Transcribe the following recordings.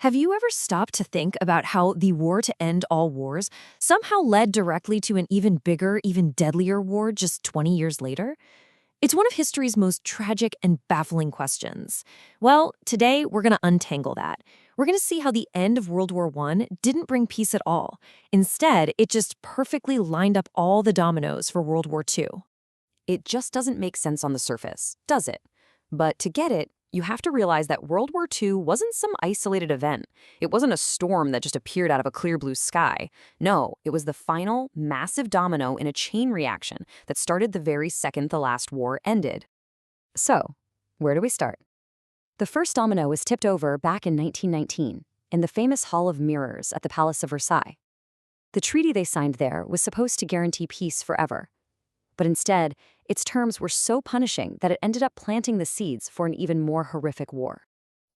Have you ever stopped to think about how the war to end all wars somehow led directly to an even bigger, even deadlier war just 20 years later? It's one of history's most tragic and baffling questions. Well, today we're going to untangle that. We're going to see how the end of World War I didn't bring peace at all. Instead, it just perfectly lined up all the dominoes for World War II. It just doesn't make sense on the surface, does it? But to get it, you have to realize that World War II wasn't some isolated event. It wasn't a storm that just appeared out of a clear blue sky. No, it was the final, massive domino in a chain reaction that started the very second the last war ended. So, where do we start? The first domino was tipped over back in 1919, in the famous Hall of Mirrors at the Palace of Versailles. The treaty they signed there was supposed to guarantee peace forever. But instead, its terms were so punishing that it ended up planting the seeds for an even more horrific war.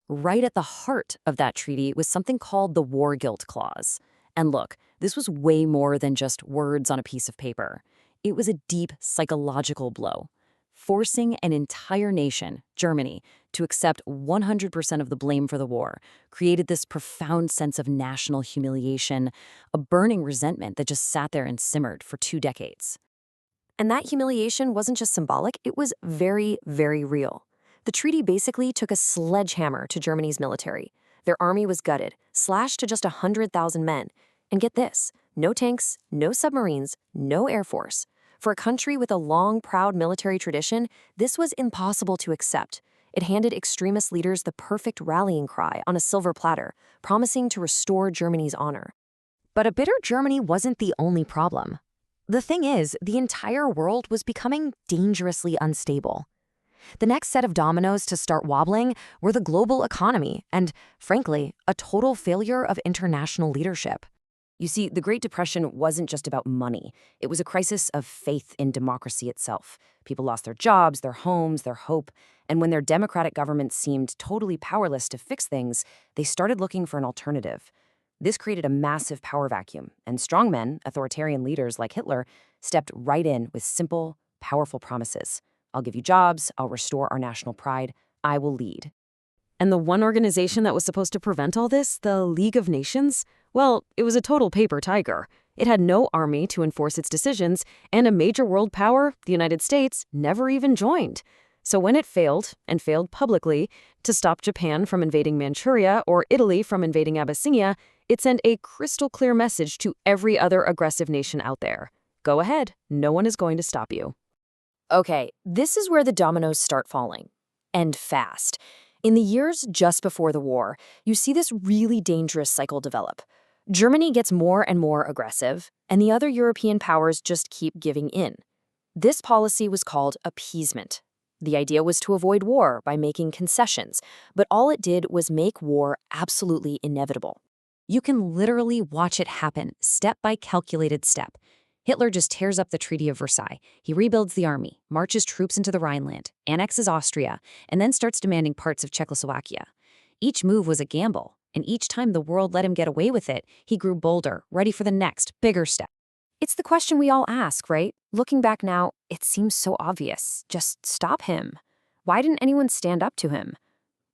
Right at the heart of that treaty was something called the War Guilt Clause. And look, this was way more than just words on a piece of paper. It was a deep psychological blow, forcing an entire nation, Germany, to accept 100% of the blame for the war, created this profound sense of national humiliation, a burning resentment that just sat there and simmered for 2 decades. And that humiliation wasn't just symbolic, it was very, very real. The treaty basically took a sledgehammer to Germany's military. Their army was gutted, slashed to just 100,000 men. And get this, no tanks, no submarines, no air force. For a country with a long, proud military tradition, this was impossible to accept. It handed extremist leaders the perfect rallying cry on a silver platter, promising to restore Germany's honor. But a bitter Germany wasn't the only problem. The thing is, the entire world was becoming dangerously unstable. The next set of dominoes to start wobbling were the global economy and, frankly, a total failure of international leadership. You see, the Great Depression wasn't just about money. It was a crisis of faith in democracy itself. People lost their jobs, their homes, their hope, and when their democratic governments seemed totally powerless to fix things, they started looking for an alternative. This created a massive power vacuum, and strongmen, authoritarian leaders like Hitler, stepped right in with simple, powerful promises. I'll give you jobs, I'll restore our national pride, I will lead. And the one organization that was supposed to prevent all this, the League of Nations, well, it was a total paper tiger. It had no army to enforce its decisions, and a major world power, the United States, never even joined. So when it failed, and failed publicly, to stop Japan from invading Manchuria or Italy from invading Abyssinia, it sent a crystal clear message to every other aggressive nation out there. Go ahead, no one is going to stop you. Okay, this is where the dominoes start falling. And fast. In the years just before the war, you see this really dangerous cycle develop. Germany gets more and more aggressive, and the other European powers just keep giving in. This policy was called appeasement. The idea was to avoid war by making concessions, but all it did was make war absolutely inevitable. You can literally watch it happen, step by calculated step. Hitler just tears up the Treaty of Versailles. He rebuilds the army, marches troops into the Rhineland, annexes Austria, and then starts demanding parts of Czechoslovakia. Each move was a gamble, and each time the world let him get away with it, he grew bolder, ready for the next, bigger step. It's the question we all ask, right? Looking back now, it seems so obvious. Just stop him. Why didn't anyone stand up to him?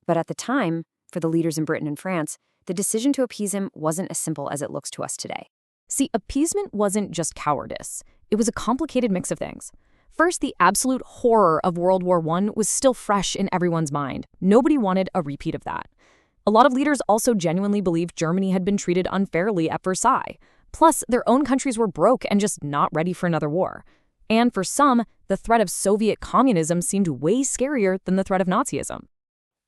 But at the time, for the leaders in Britain and France, the decision to appease him wasn't as simple as it looks to us today. See, appeasement wasn't just cowardice. It was a complicated mix of things. First, the absolute horror of World War I was still fresh in everyone's mind. Nobody wanted a repeat of that. A lot of leaders also genuinely believed Germany had been treated unfairly at Versailles. Plus, their own countries were broke and just not ready for another war. And for some, the threat of Soviet communism seemed way scarier than the threat of Nazism.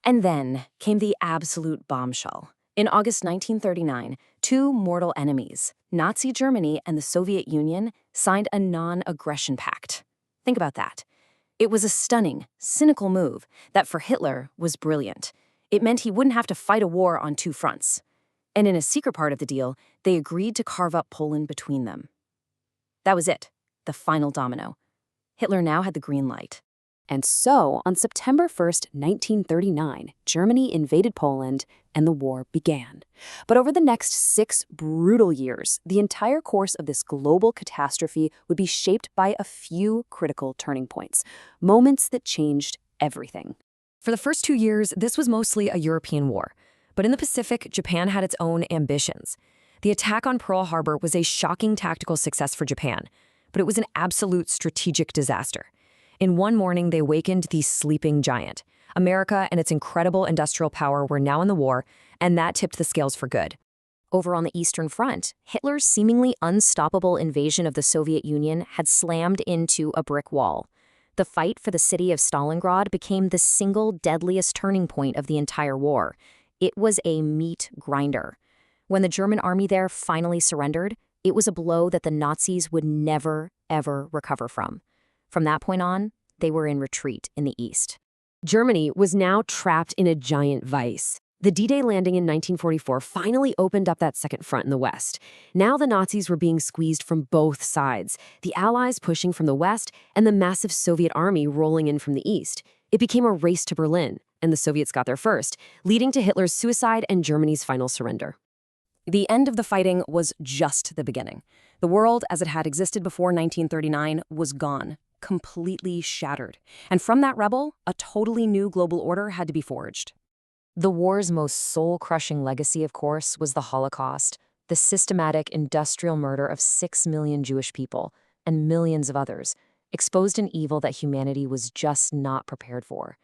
And then came the absolute bombshell. In August 1939, 2 mortal enemies, Nazi Germany and the Soviet Union, signed a non-aggression pact. Think about that. It was a stunning, cynical move that for Hitler was brilliant. It meant he wouldn't have to fight a war on 2 fronts. And in a secret part of the deal, they agreed to carve up Poland between them. That was it, the final domino. Hitler now had the green light. And so, on September 1st, 1939, Germany invaded Poland and the war began. But over the next 6 brutal years, the entire course of this global catastrophe would be shaped by a few critical turning points, moments that changed everything. For the first 2 years, this was mostly a European war. But in the Pacific, Japan had its own ambitions. The attack on Pearl Harbor was a shocking tactical success for Japan, but it was an absolute strategic disaster. In one morning, they awakened the sleeping giant. America and its incredible industrial power were now in the war, and that tipped the scales for good. Over on the Eastern Front, Hitler's seemingly unstoppable invasion of the Soviet Union had slammed into a brick wall. The fight for the city of Stalingrad became the single deadliest turning point of the entire war. It was a meat grinder. When the German army there finally surrendered, it was a blow that the Nazis would never, ever recover from. From that point on, they were in retreat in the East. Germany was now trapped in a giant vice. The D-Day landing in 1944 finally opened up that second front in the West. Now the Nazis were being squeezed from both sides, the Allies pushing from the West and the massive Soviet army rolling in from the East. It became a race to Berlin, and the Soviets got there first, leading to Hitler's suicide and Germany's final surrender. The end of the fighting was just the beginning. The world, as it had existed before 1939, was gone, completely shattered. And from that rebel, a totally new global order had to be forged. The war's most soul-crushing legacy, of course, was the Holocaust, the systematic industrial murder of 6 million Jewish people and millions of others, exposed an evil that humanity was just not prepared for.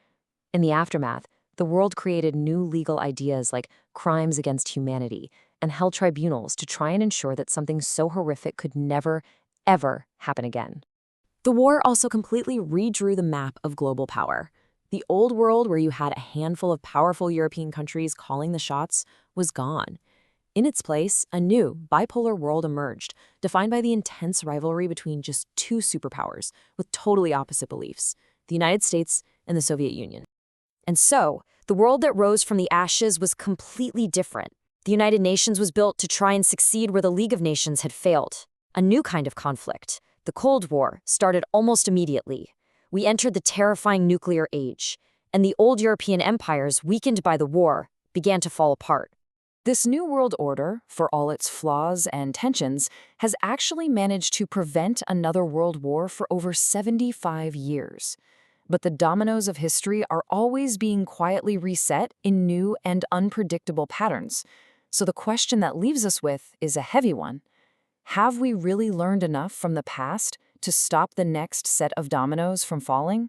In the aftermath, the world created new legal ideas like crimes against humanity and held tribunals to try and ensure that something so horrific could never, ever happen again. The war also completely redrew the map of global power. The old world, where you had a handful of powerful European countries calling the shots, was gone. In its place, a new, bipolar world emerged, defined by the intense rivalry between just two superpowers with totally opposite beliefs, the United States and the Soviet Union. And so, the world that rose from the ashes was completely different. The United Nations was built to try and succeed where the League of Nations had failed. A new kind of conflict, the Cold War, started almost immediately. We entered the terrifying nuclear age, and the old European empires, weakened by the war, began to fall apart. This new world order, for all its flaws and tensions, has actually managed to prevent another world war for over 75 years. But the dominoes of history are always being quietly reset in new and unpredictable patterns. So the question that leaves us with is a heavy one. Have we really learned enough from the past to stop the next set of dominoes from falling?